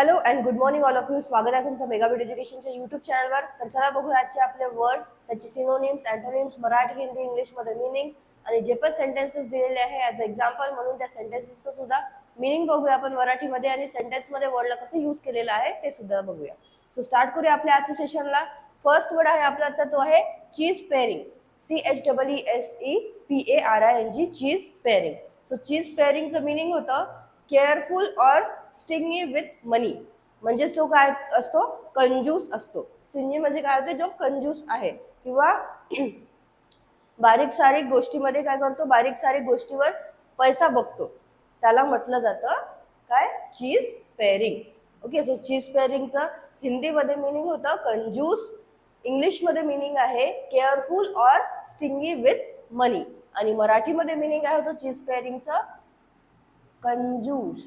Hello and good morning all of you. स्वागत आहे तुमचं मेगाबिट एज्युकेशनच्या युट्यूब चॅनलवर. तर चला बघूया आजचे आपले वर्ड्स, त्याचे सिनोनिम्स, अँटोनिम्स, मराठी, हिंदी, इंग्लिशमध्ये मिनिंग्स आणि जे पण सेंटेन्सेस दिलेले आहे ॲज एक्झाम्पल म्हणून त्या सेंटेन्सेसचं सुद्धा मिनिंग बघूया आपण मराठीमध्ये आणि सेंटेन्समध्ये वर्डला कसं यूज केलेलं आहे ते सुद्धा बघूया. सो स्टार्ट करूया आपल्या आजच्या सेशनला. फर्स्ट वर्ड आहे आपल्याचा तो आहे चीज पेअरिंग. CHEESEPARING, चीज पेअरिंग. सो चीज पेअरिंगचं मिनिंग होतं केअरफुल ऑर स्टिंगी विथ मनी. म्हणजे तो काय असतो, कंजूस असतो. स्टिंगी म्हणजे काय होते, जो कंजूस आहे किंवा बारीक सारीक गोष्टीमध्ये काय करतो, बारीक सारीक गोष्टीवर पैसा बघतो, त्याला म्हटलं जातं काय, चीज पेअरिंग. ओके. सो चीज पेअरिंगचं हिंदीमध्ये मिनिंग होतं कंजूस, इंग्लिशमध्ये मिनिंग आहे केअरफुल ऑर स्टिंगी विथ मनी आणि मराठीमध्ये मिनिंग काय होतं चीज पेअरिंगचं, कंजूस,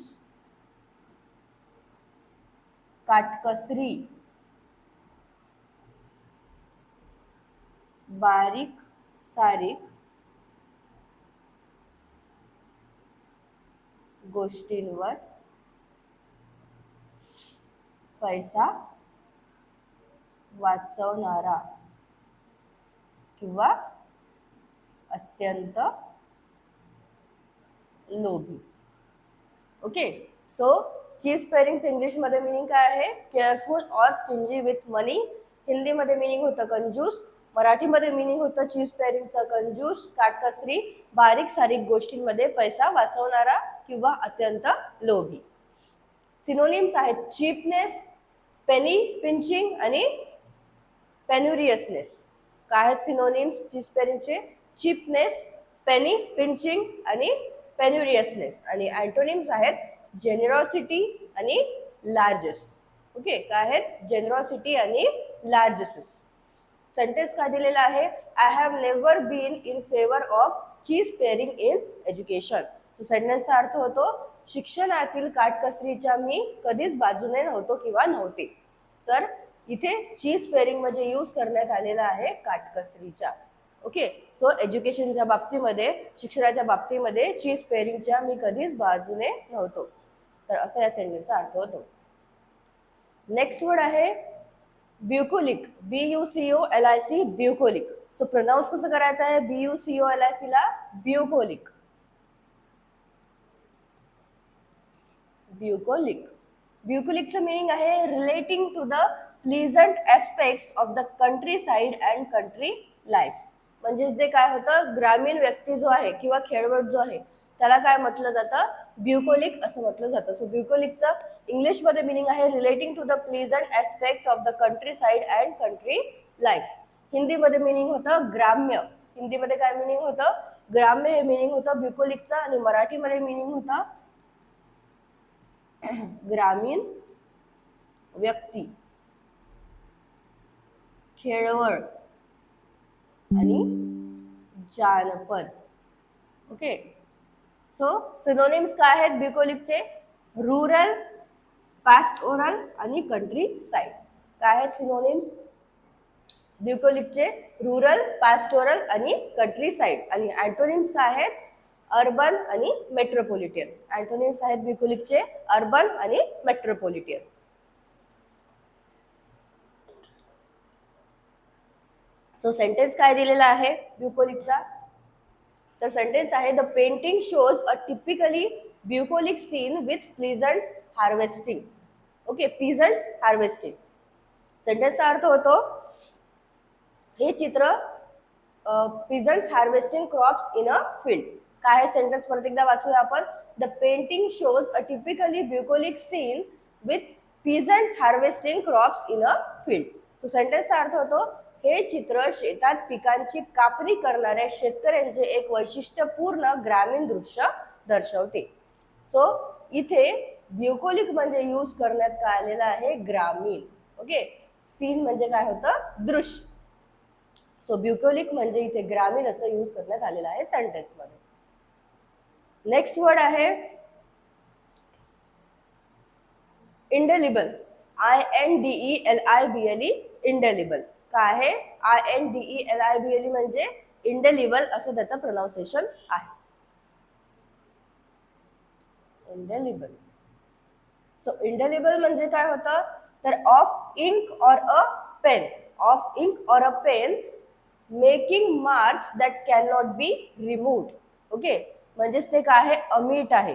काटकसरी, बारीक सारीक गोष्टींवर पैसा वाचवणारा किंवा अत्यंत लोभी. ओके. सो चीज पेअरिंग इंग्लिशमध्ये मिनिंग काय आहे, केअरफुल ऑर स्टिंजी विथ मनी. हिंदीमध्ये मिनिंग होतं कंजूस, मराठीमध्ये मिनिंग होतं चीज पेअरिंगचं कंजूस, काटकसरी, बारीक सारीक गोष्टींमध्ये पैसा वाचवणारा किंवा अत्यंत लोभी. सिनोनिम्स आहेत चीपनेस, पेनी पिंचिंग आणि पेन्युरियसनेस. काय आहेत सिनोनिम्स चीज पेअरिंगचे, चीपनेस, पेनी पिंचिंग आणि पेन्युरियसनेस. आणि अँटोनिम्स आहेत जेनरॉसिटी आणि लार्जेस. ओके. काय आहेत, जेनरॉसिटी आणि लार्जेसेस. सेंटेन्स काय दिलेला आहे, I have never been in favour of cheese paring in education. So सेंटेन्सचा अर्थ होतो शिक्षणातील काटकसरीच्या मी कधीच बाजूने नव्हतो किंवा नव्हते. तर इथे चीज पेअरिंग म्हणजे यूज करण्यात आलेला आहे काटकसरीच्या. ओके. सो एज्युकेशनच्या बाबतीमध्ये, शिक्षणाच्या बाबतीमध्ये चीज पेअरिंगच्या मी कधीच बाजूने नव्हतो. तर असं या सेंटेन्सचा अर्थ होतो. नेक्स्ट वर्ड आहे bucolic. BUCOLIC, bucolic. So pronounce कसं करायचं आहे BUCOLIC ला, ब्युकोलिक, ब्युकोलिक. ब्युकोलिकचं मिनिंग आहे relating to the pleasant aspects of the countryside and country life. म्हणजे जे काय होतं, ग्रामीण व्यक्ती जो आहे किंवा खेळवड जो आहे त्याला काय म्हटलं जातं, ब्युकोलिक असं म्हटलं जातं. सो ब्युकोलिकचं इंग्लिशमध्ये मिनिंग आहे relating to the pleasant aspect of the countryside and country life. हिंदीमध्ये मिनिंग होतं ग्राम्य. हिंदीमध्ये काय मिनिंग होतं, ग्राम्य हे मिनिंग होतं ब्युकोलिकचं. आणि मराठीमध्ये मिनिंग होतं ग्रामीण व्यक्ती, खेळवळ आणि जानपद. ओके. सो सिनोनिम्स काय आहेत ब्युकोलिकचे, रुरल, पास्टोरल आणि कंट्री साईड. काय आहेत सिनोनिम्स ब्युकोलिकचे, रुरल, पास्टोरल आणि कंट्री साईड. आणि अँटोनिम्स काय आहेत, अर्बन आणि मेट्रोपॉलिटन. अँटोनिम्स आहेत ब्युकोलिकचे अर्बन आणि मेट्रोपॉलिटन. सो सेंटेन्स काय दिलेला आहे ब्युकोलिकचा, तर सेंटेन्स आहे the painting shows a typically bucolic scene with pleasants harvesting. Okay. Pleasants harvesting. सेंटेन्सचा अर्थ होतो हे चित्र pleasants harvesting crops in a field. काय आहे सेंटेन्स परत एकदा वाचूया आपण. The painting shows a typically bucolic scene with pleasants harvesting crops in a field. So सेंटेन्सचा अर्थ होतो हे चित्र शेतात पिकांची कापणी करणाऱ्या शेतकऱ्यांचे एक वैशिष्ट्यपूर्ण ग्रामीण दृश्य दर्शवते. सो इथे ब्युकोलिक म्हणजे यूज करण्यात काय आलेला आहे, ग्रामीण. ओके. सीन म्हणजे काय होतं, दृश्य. सो ब्युकोलिक म्हणजे इथे ग्रामीण असं यूज करण्यात आलेलं आहे सेंटेन्स मध्ये. नेक्स्ट वर्ड आहे इंडेलिबल. INDELIBLE, indelible. काय आहे INDELIBLE म्हणजे इंडेलिबल असं त्याचं प्रोनाउन्सिएशन आहे, इंडेलिबल. सो इंडेलिबल म्हणजे काय होतं, तर of ink or a pen, of ink or a pen making marks that can not be removed. Okay, म्हणजेच ते काय आहे, अमीट आहे,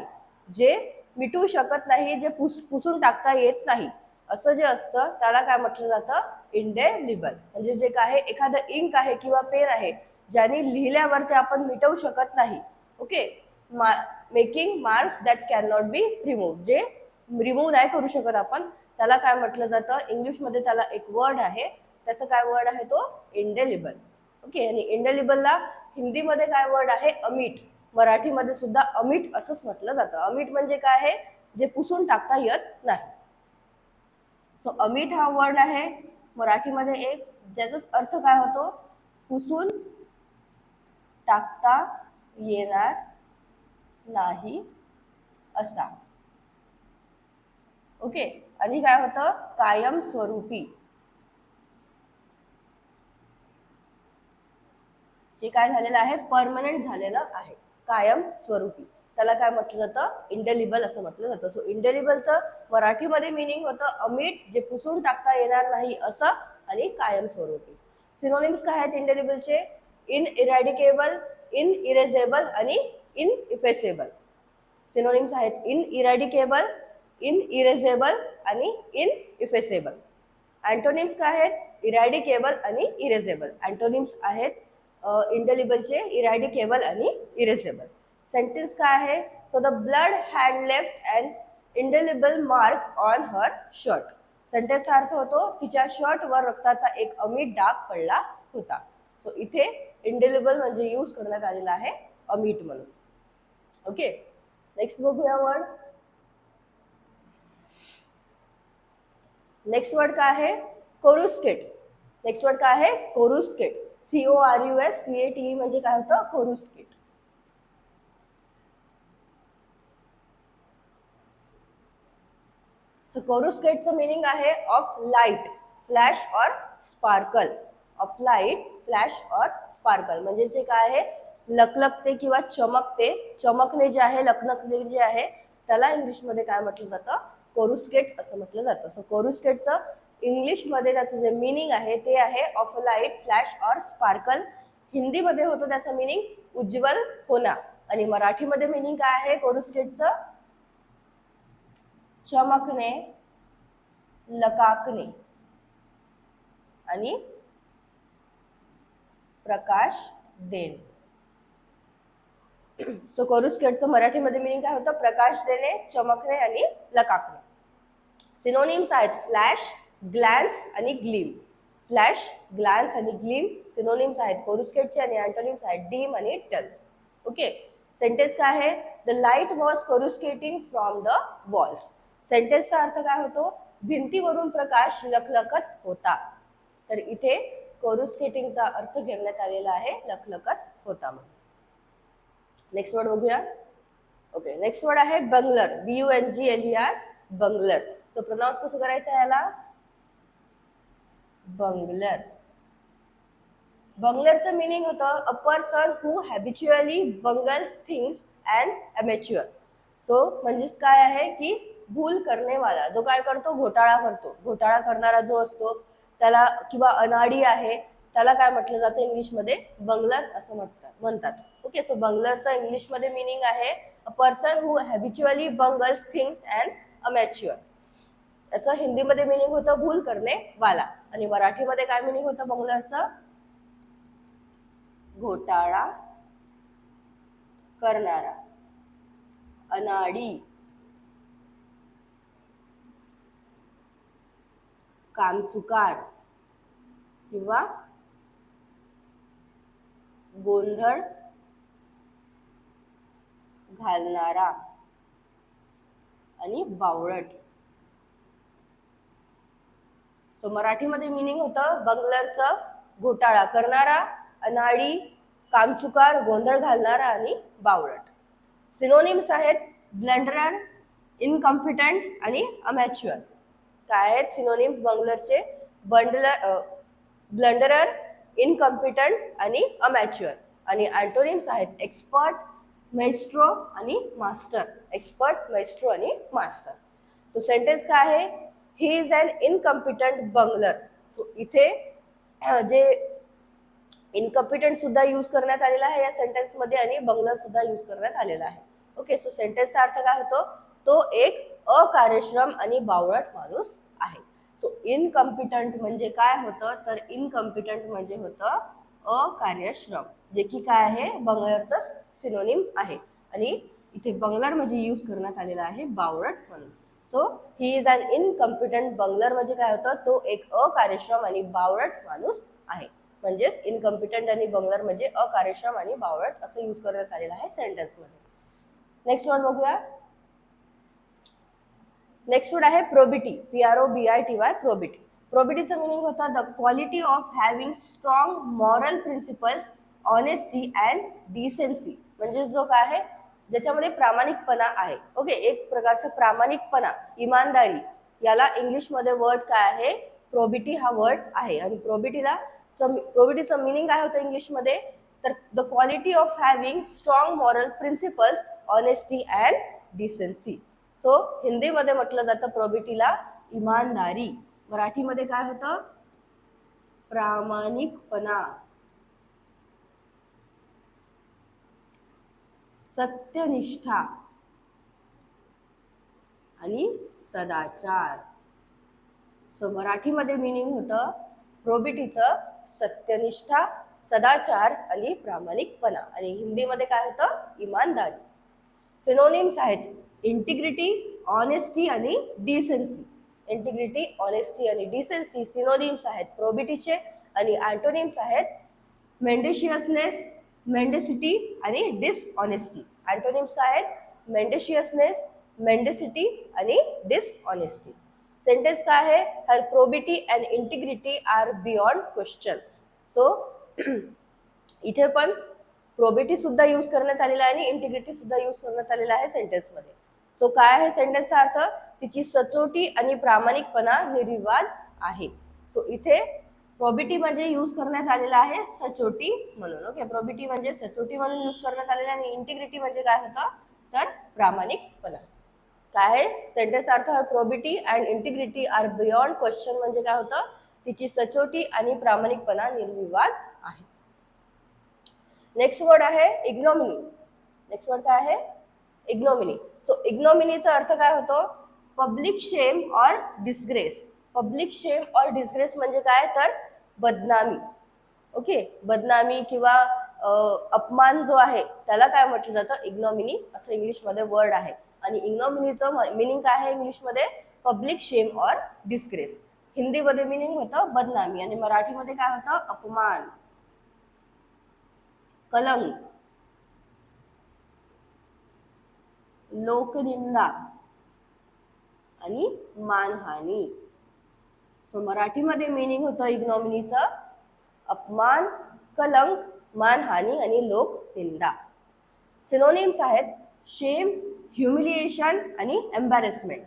जे मिटू शकत नाही, जे पुसून टाकता येत नाही, असं जे असतं त्याला काय म्हटलं जातं, इंडेलिबल. म्हणजे जे काय आहे, एखादं इंक आहे किंवा पेन आहे ज्याने लिहिल्यावर ते आपण मिटवू शकत नाही. Okay, making marks that can not B remove, जे रिमूव्ह नाही करू शकत आपण, त्याला काय म्हटलं जातं, इंग्लिशमध्ये त्याला एक वर्ड आहे, त्याचं काय वर्ड आहे, तो इंडेलिबल. ओके, आणि इंडेलिबलला हिंदीमध्ये काय वर्ड आहे, अमीट. मराठीमध्ये सुद्धा अमीट असंच म्हटलं जातं. अमीट म्हणजे काय आहे, जे पुसून टाकता येत नाही. सो अमीट हा वर्ड आहे मराठीमध्ये एक, ज्याचाच अर्थ काय होतो, पुसून टाकता येणार नाही असा. ओके, आणि काय होतं, कायम स्वरूपी, जे काय झालेलं आहे, परमनंट झालेलं आहे, कायम स्वरूपी, त्याला काय म्हटलं जातं, इंडेलिबल असं म्हटलं जातं. सो इंडेलिबलचं मराठीमध्ये मिनिंग होतं अमीट, जे पुसून टाकता येणार नाही असं, आणि कायम स्वरूपी. सिनोनिम्स काय आहेत इंडेलिबलचे, इनइरॅडिकेबल, इनइरेजेबल आणि इनइफेसेबल. सिनोनिम्स आहेत इनइरॅडिकेबल, इनइरेजेबल आणि इनइफेसेबल. अँटोनिम्स काय आहेत, इरॅडिकेबल आणि इरेजेबल. अँटोनिम्स आहेत इंडेलिबलचे इरॅडिकेबल आणि इरेजेबल. सेंटेन्स काय आहे, so the blood had left an indelible mark on her shirt. सेंटेन्सचा अर्थ होतो, तिच्या शर्टवर रक्ताचा एक अमीट डाग पडला होता. सो इथे इंडेलिबल म्हणजे यूज करण्यात आलेला आहे अमीट म्हणून. ओके, नेक्स्ट बघूया वर्ड. नेक्स्ट वर्ड काय आहे, कोरुस्केट. नेक्स्ट वर्ड काय आहे, कोरुस्केट. CORUSCATE म्हणजे काय होतं, कोरुस्केट. सो कोरुस्केटचं मिनिंग आहे ऑफ लाईट, फ्लॅश और स्पार्कल. ऑफ लाईट, फ्लॅश और स्पार्कल म्हणजे जे काय आहे, लकलकते किंवा चमकते, चमकणे जे आहे, लकलकणे जे आहे, त्याला इंग्लिशमध्ये काय म्हटलं जातं, कोरुस्केट असं म्हटलं जातं. सो कोरुस्केटचं इंग्लिशमध्ये त्याचं जे मिनिंग आहे ते आहे ऑफ लाईट, फ्लॅश और स्पार्कल. हिंदीमध्ये होतं त्याचं मिनिंग उज्ज्वल होना, आणि मराठीमध्ये मिनिंग काय आहे कोरुस्केटचं, चमकणे, लकाकणे आणि प्रकाश देणे. सो कोरुस्केटचं मराठीमध्ये मिनिंग काय होतं, प्रकाश देणे, चमकणे आणि लकाकणे. सिनोनिम्स आहेत फ्लॅश, ग्लॅन्स आणि ग्लीम. फ्लॅश, ग्लॅन्स आणि ग्लीम सिनोनिम्स आहेत कोरुस्केटचे, आणि अँटोनिम्स आहेत डीम आणि टल. ओके, सेंटेन्स काय आहे, the light was coruscating from the walls. सेंटेन्सचा अर्थ काय होतो, भिंतीवरून प्रकाश लखलखत होता. तर इथे कोरुस्केटिंगचा अर्थ घेण्यात आलेला आहे लखलखत होता म्हणून. नेक्स्ट वर्ड बघूया. ओके, नेक्स्ट वर्ड आहे bungler, BUNGLER, bungler. So pronounce कसं करायचं आहे याला, बंगलर. बंगलरचं मिनिंग होतं a person who habitually bungles things and amateur. So म्हणजेच काय आहे की भूल करणेवाला, जो काय करतो, घोटाळा करतो. घोटाळा करणारा जो असतो त्याला, किंवा अनाडी आहे, त्याला काय म्हटलं जातं इंग्लिशमध्ये, बंगलर असं म्हणतात. ओके, सो बंगलरचं इंग्लिशमध्ये मिनिंग आहे a person who habitually bungles things and amateur. याचं हिंदीमध्ये मिनिंग होतं भूल करणे वाला, आणि मराठीमध्ये काय मिनिंग होतं बंगलरचं, घोटाळा करणारा, अनाडी, कामचुकार किंवा गोंधळ घालणारा आणि बावळट. सो मराठीमध्ये मिनिंग होतं बंगलरचं घोटाळा करणारा, अनाडी, कामचुकार, गोंधळ घालणारा आणि बावळट. सिनोनिम्स आहेत ब्लंडरर, इनकॉम्पिटंट आणि अमॅच्युअर. काय आहेत सिनोनिम्स बंगलरचे, ब्लंडरर, इनकॉम्पिटंट आणि अमॅच्युअर. आणि अँटोनिम्स आहेत एक्सपर्ट, मेस्ट्रो आणि मास्टर. एक्सपर्ट, मेस्ट्रो आणि मास्टर. सो सेंटेन्स काय आहे, he is an incompetent बंगलर. So इथे जे इनकॉम्पिटंट सुद्धा यूज करण्यात आलेला आहे या सेंटेन्स मध्ये आणि बंगलर सुद्धा यूज करण्यात आलेला आहे. ओके, सो सेंटेन्सचा अर्थ काय होतो, तो एक अकार्यक्षम आणि बावळट माणूस आहे. सो इनकॉम्पिटंट म्हणजे काय होतं, तर इनकॉम्पिटंट म्हणजे होतं अकार्यक्षम, जे की काय आहे, बंगलरचं सिनोनिम आहे. आणि इथे बंगलर म्हणजे यूज करण्यात आलेला आहे बावळट म्हणून. So he is an incompetent बंगलर म्हणजे काय होतं, तो एक अकार्यक्षम आणि बावळट माणूस आहे. म्हणजेच इनकॉम्पिटंट आणि बंगलर म्हणजे अकार्यक्षम आणि बावळट असं यूज करण्यात आलेलं आहे सेंटेन्स मध्ये. नेक्स्ट वर्ड बघूया. नेक्स्ट वर्ड आहे प्रोबिटी, PROBITY, प्रोबिटी. प्रोबिटीचं मिनिंग होतं the quality of having strong moral principles, honesty and decency. म्हणजे जो काय आहे, ज्याच्यामध्ये प्रामाणिकपणा आहे. ओके, एक प्रकारचा प्रामाणिकपणा, इमानदारी, याला इंग्लिशमध्ये वर्ड काय आहे, प्रोबिटी हा वर्ड आहे. आणि प्रोबिटीचं मिनिंग काय होतं इंग्लिशमध्ये, तर the quality of having strong moral principles, honesty and decency. So हिंदीमध्ये म्हटलं जातं प्रोबिटीला इमानदारी, मराठीमध्ये काय होतं, प्रामाणिकपणा, सत्यनिष्ठा आणि सदाचार. सो मराठीमध्ये मिनिंग होतं प्रोबिटीचं सत्यनिष्ठा, सदाचार आणि प्रामाणिकपणा. आणि हिंदीमध्ये काय होतं, इमानदारी. सिनोनिम्स आहेत इंटिग्रिटी, ऑनेस्टी आणि डिसेन्सी. इंटिग्रिटी, ऑनेस्टी आणि डिसेन्सी सिनोनिम्स आहेत प्रोबिटीचे. आणि अँटोनिम्स आहेत मेंडेशियसनेस, मेंडेसिटी आणि डिसऑनेस्टी. अँटोनिम्स काय आहेत, मेंडेशियसनेस, मेंडेसिटी आणि डिसऑनेस्टी. सेंटेन्स काय आहे, her probity and integrity are beyond question. So इथे पण प्रोबिटी सुद्धा यूज करण्यात आलेला आहे आणि इंटिग्रिटी सुद्धा यूज करण्यात आलेला आहे सेंटेन्स मध्ये. सो काय आहे सेंटेन्सचा अर्थ, तिची सचोटी आणि प्रामाणिकपणा निर्विवाद आहे. सो इथे प्रोबिटी म्हणजे यूज करण्यात आलेला आहे सचोटी म्हणून. ओके, प्रोबिटी म्हणजे सचोटी म्हणून यूज करण्यात आलेला आणि इंटिग्रिटी म्हणजे काय होतं, तर प्रामाणिकपणा. काय आहे सेंटेन्स अर्थ, probity and integrity are beyond question म्हणजे काय होतं, तिची सचोटी आणि प्रामाणिकपणा निर्विवाद आहे. नेक्स्ट वर्ड आहे इग्नोमिनी. नेक्स्ट वर्ड काय आहे, इग्नोमिनी. सो इग्नोमिनीचा अर्थ काय होतो, पब्लिक शेम और डिस्ग्रेस. पब्लिक शेम और डिस्ग्रेस म्हणजे काय, तर बदनामी. ओके, बदनामी किंवा अपमान जो आहे त्याला काय म्हटलं जातं, इग्नोमिनी असं इंग्लिशमध्ये वर्ड आहे. आणि इग्नोमिनीचं मिनिंग काय आहे इंग्लिशमध्ये, पब्लिक शेम और डिस्ग्रेस. हिंदीमध्ये मिनिंग होतं बदनामी आणि मराठीमध्ये काय होतं, अपमान, कलंक, लोकनिंदा आणि मानहानी. सो मराठीमध्ये मिनिंग होतं इग्नॉमिनीचं अपमान, कलंक, मानहानी आणि लोकनिंदा. सिनोनिम्स आहेत शेम, ह्युमिलिएशन आणि एम्बॅरेसमेंट.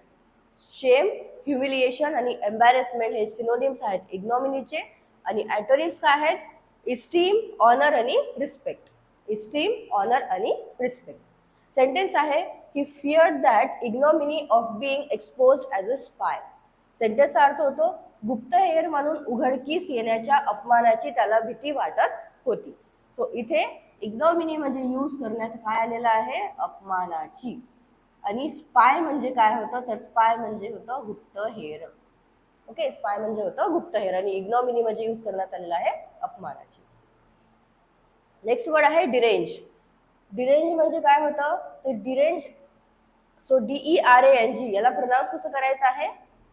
शेम, ह्युमिलिएशन आणि एम्बॅरेसमेंट हे सिनोनिम्स आहेत इग्नॉमिनीचे. आणि अँटोनिम्स काय आहेत, इस्टीम, ऑनर आणि रिस्पेक्ट. इस्टीम, ऑनर आणि रिस्पेक्ट. सेंटेन्स आहे he feared that ignominy of being exposed as a spy. सेंटेन्सचा अर्थ होतो गुप्तहेर म्हणून उघडकीस येण्याच्या अपमानाची त्याला भीती वाटत होती. सो इथे इग्नॉमिनी म्हणजे यूज करण्यात काय आलेला आहे, अपमानाची. आणि स्पाय म्हणजे काय होतं, तर स्पाय म्हणजे होतं गुप्तहेर. ओके, स्पाय म्हणजे होतं गुप्तहेर आणि इग्नॉमिनी म्हणजे यूज करण्यात आलेला आहे अपमानाची. नेक्स्ट वर्ड आहे डिरेंज. डिरेंज म्हणजे काय होतं, तर डिरेंज, सो DERANG, याला प्रोनाउन्स कसं करायचं आहे,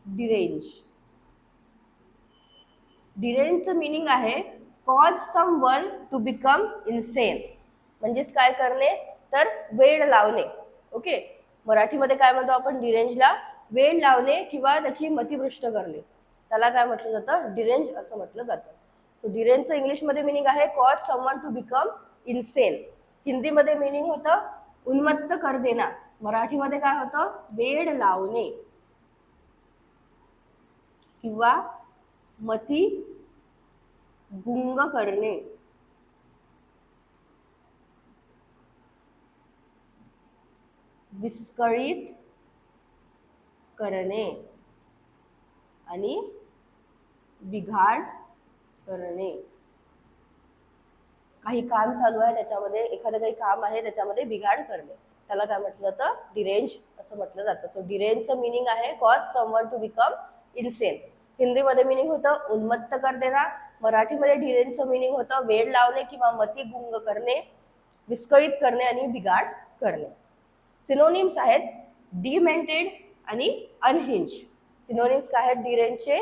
डिरेंज. डिरेंजचं मिनिंग आहे cause someone to become insane. म्हणजेच काय करणे, तर वेड लावणे. ओके, मराठीमध्ये काय म्हणतो आपण डिरेंजला, वेड लावणे किंवा त्याची मतिभ्रष्ट करणे, त्याला काय म्हटलं जातं, डिरेंज असं म्हटलं जातं. सो डिरेंजचं इंग्लिशमध्ये मिनिंग आहे cause someone to become insane. हिंदीमध्ये मिनिंग होतं उन्मत्त कर देना. मराठीमध्ये काय होतं, वेड लावणे किंवा मती गुंग करणे. विस्कळीत करणे आणि बिघाड करणे. काही काम चालू आहे त्याच्यामध्ये, एखादं काही काम आहे त्याच्यामध्ये बिघाड करणे, त्याला काय म्हटलं जातं? डिरेंज असं म्हटलं जातं. सो डिरेंजचं मिनिंग आहे cause someone to become insane. हिंदीमध्ये मिनिंग होतं उन्मत्त कर देना. मराठीमध्ये डिरेंजचं मिनिंग होतं वेड लावणे किंवा मती गुंग करणे, विस्कळीत करणे आणि बिघाड करणे. सिनोनिम्स आहेत डिमेंटेड आणि अनहिंज. सिनोनिम्स काय आहेत डिरेंजचे?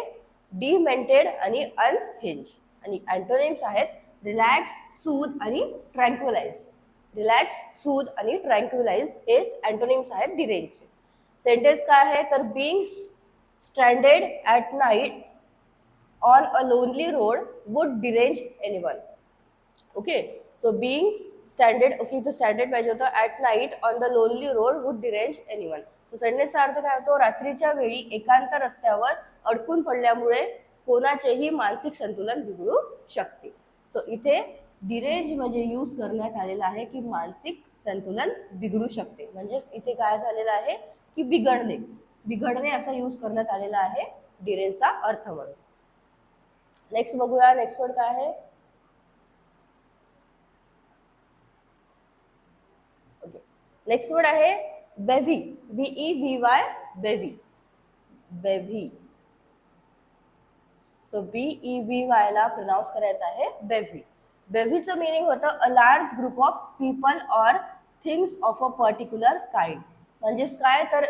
डिमेंटेड आणि अनहिंज. आणि अँटोनिम्स आहेत रिलॅक्स, सूद आणि ट्रँक्युलाइज. रिलॅक्स, सूद आणि ट्रँक्युलाइज हे अँटोनिम्स आहेत डिरेंजचे. सेंटेन्स काय आहे तर being stranded at night on a lonely road would derange anyone. Okay, so being standard, okay इथं स्टँडर्ड पाहिजे होतं. At night on the lonely road would derange anyone. So सेंटेन्सचा अर्थ काय होतो? रात्रीच्या वेळी एकांत रस्त्यावर अडकून पडल्यामुळे कोणाचेही मानसिक संतुलन बिघडू शकते. सो इथे डिरेंज म्हणजे यूज करण्यात आलेला आहे की मानसिक संतुलन बिघडू शकते, म्हणजेच इथे काय झालेलं आहे की बिघडणे, बिघडणे असा यूज करण्यात आलेला आहे डिरेंजचा अर्थ म्हणून. नेक्स्ट बघूया, नेक्स्ट वर्ड काय आहे? ओके, नेक्स्ट वर्ड आहे बेव्ही. BEVY, बेव्ही. बेव्ही. सो BEVY ला प्रोनाउन्स करायचं आहे बेव्ही. बेव्हीचं मिनिंग होतं a large group of people or things of a particular kind. म्हणजेच काय तर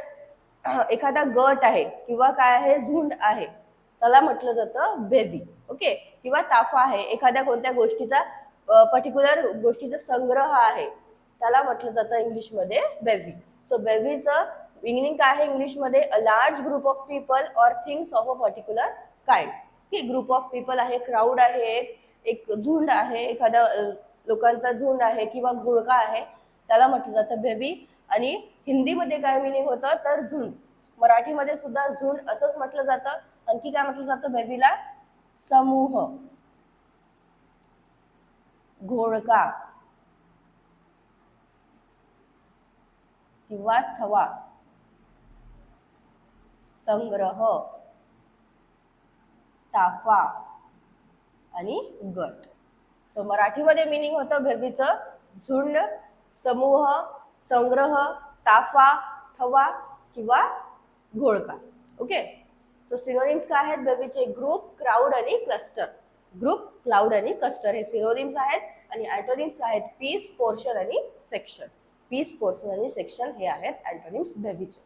एखादा गट आहे किंवा काय आहे झुंड आहे त्याला म्हटलं जातं बेव्ही. ओके, किंवा ताफा आहे, एखाद्या कोणत्या गोष्टीचा पर्टिक्युलर गोष्टीचा संग्रह आहे त्याला म्हटलं जातं इंग्लिशमध्ये बेव्ही. सो बेव्हीचं मिनिंग काय आहे इंग्लिशमध्ये? A large group of people or things of a particular kind. की ग्रुप ऑफ पीपल आहे, क्राऊड आहे, एक झुंड आहे, एखाद्या लोकांचा झुंड आहे किंवा घोळका आहे त्याला म्हटलं जातं बेव्ही. आणि हिंदीमध्ये काय मिनिंग होतं तर झुंड. मराठीमध्ये सुद्धा झुंड असंच म्हटलं जातं. आणखी काय म्हटलं जातं बेव्हीला? समूह, घोळका किंवा थवा, संग्रह, ताफा आणि गट. सो मराठीमध्ये मिनिंग होतं बेव्हीचं झुंड, समूह, संग्रह, ताफा, थवा किंवा घोळका. ओके, सो सिनोनिम्स काय आहेत बेव्हीचे? ग्रुप, क्राऊड आणि क्लस्टर. ग्रुप, क्लाउड आणि क्लस्टर हे सिनोनिम्स आहेत. आणि अँटोनिम्स आहेत पीस, पोर्शन आणि सेक्शन. पीस, पोर्शन आणि सेक्शन हे आहेत अँटोनिम्स बेव्हीचे.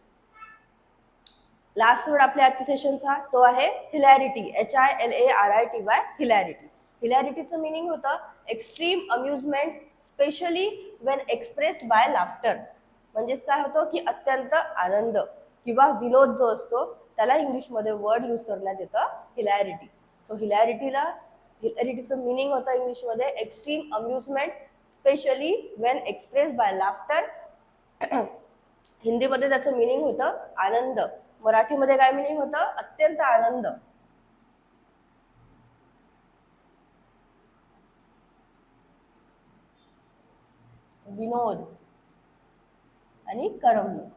लास्ट वर्ड आपल्या आजच्या सेशनचा तो आहे हिलॅरिटी. HILARITY, हिलॅरिटी. हिलॅरिटीचं मिनिंग होतं extreme amusement specially Wien expressed by laughter. म्हणजेच काय होतं की अत्यंत आनंद किंवा विनोद जो असतो त्याला इंग्लिशमध्ये वर्ड यूज करण्यात येतं हिलॅरिटी. सो हिलॅरिटीचं मिनिंग होतं इंग्लिशमध्ये extreme amusement specially Wien expressed by laughter. हिंदीमध्ये त्याचं मिनिंग होतं आनंद. मराठीमध्ये काय मिनिंग होतं? अत्यंत आनंद. विनोद आणि करमणूक.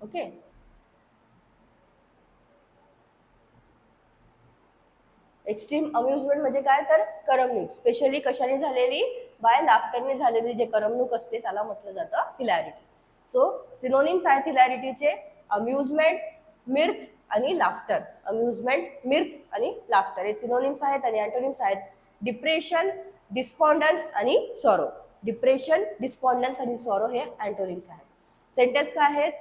ओके, एक्स्ट्रीम अम्युजमेंट म्हणजे काय तर करमणूक, स्पेशली कशाने झालेली? बाय लाफ्टरने झालेली जे करमणूक असते त्याला म्हटलं जातं हिलॅरिटी. सो सिनोनिम्स आहेत हिलॅरिटीचे अम्युजमेंट, मिर्थ आणि लाफ्टर. अम्युजमेंट, मिर्थ आणि लाफ्टर हे सिनोनिम्स आहेत. आणि अँटोनिम्स आहेत डिप्रेशन, डिस्पॉन्डन्स आणि सॉरो. डिप्रेशन, डिस्पॉन्डन्स आणि सॉरो हे अँटोनिम्स आहेत. सेंटेन्स काय आहेत?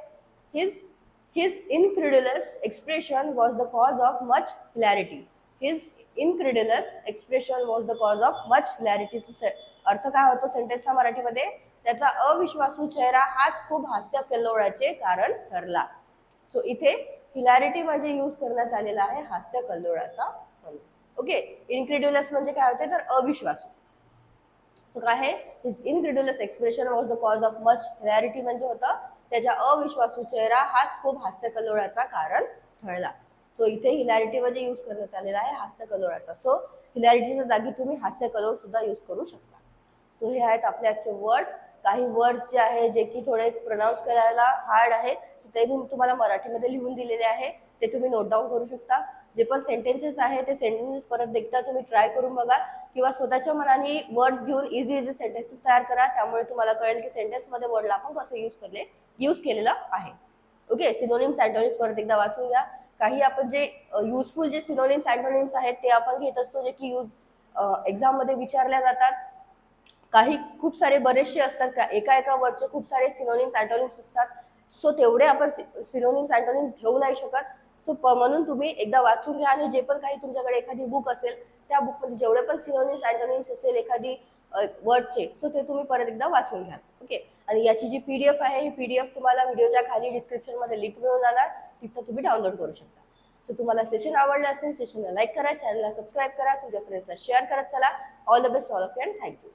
His incredulous expression was the cause of much hilarity. His incredulous expression was the cause of much hilarity. अर्थ काय होतो सेंटेन्सचा मराठीमध्ये? त्याचा अविश्वासू चेहरा हाच खूप हास्य कल्लोळाचे कारण ठरला. सो इथे हिलॅरिटी म्हणजे यूज करण्यात आलेला आहे हास्य कल्लोळाचा म्हणून. ओके, इनक्रेड्युलस म्हणजे काय होते तर अविश्वासू. सो काय आहे? His incredulous expression was the cause of much hilarity म्हणजे होतं त्याच्या अविश्वासू चेहरा हाच खूप हास्य कल्लोळाचा कारण ठरला. सो इथे हिलॅरिटी म्हणजे यूज करण्यात आलेला आहे हास्य कल्लोळाचा. सो हिलॅरिटीच्या जागी तुम्ही हास्य कल्लोळ सुद्धा यूज करू शकता. सो हे आहेत आपले आजचे वर्ड्स. काही वर्ड्स जे आहे जे की थोडे प्रोनाऊन्स करायला हार्ड आहे ते मी तुम्हाला मराठीमध्ये लिहून दिलेले आहे, ते तुम्ही नोट डाऊन करू शकता. जे पण सेंटेन्सेस आहे ते सेंटेन्सेस परत एकदा तुम्ही ट्राय करून बघा किंवा स्वतःच्या मनाने वर्ड्स घेऊन इझी सेंटेन्सेस तयार करा. त्यामुळे तुम्हाला कळेल की सेंटेन्समध्ये वर्डला आपण कसं यूज केलेलं आहे. ओके, सिनोनिम्स अँटोनिम्स परत एकदा वाचून घ्या. काही आपण जे युजफुल जे सिनोनिम्स अँटोनिम्स आहेत ते आपण घेत असतो, जे की एक्झाम मध्ये विचारल्या जातात. काही खूप सारे बरेचसे असतात का एका वर्डचे खूप सारे सिनोनिम्स अँटोनिम्स असतात. सो तेवढे आपण सिनोनिम्स अँटोनिम्स घेऊ नाही शकत. सो म्हणून तुम्ही एकदा वाचून घ्या आणि जे पण काही तुमच्याकडे एखादी बुक असेल त्या बुकमध्ये जेवढे पण सिनोनिम्स अँटोनिम्स असेल एखादी वर्डचे, सो ते तुम्ही परत एकदा वाचून घ्या. ओके, आणि याची जी पीडीएफ आहे ही पीडीएफ तुम्हाला व्हिडिओच्या खाली डिस्क्रिप्शन मध्ये लिंक मिळून जाणार, तिथं तुम्ही डाउनलोड करू शकता. सो तुम्हाला सेशन आवडलं असेल सेशनला लाईक करा, चॅनलला सबस्क्राईब करा, तुमच्या फ्रेंड्सला शेअर करत चला. All the best all of you and thank you.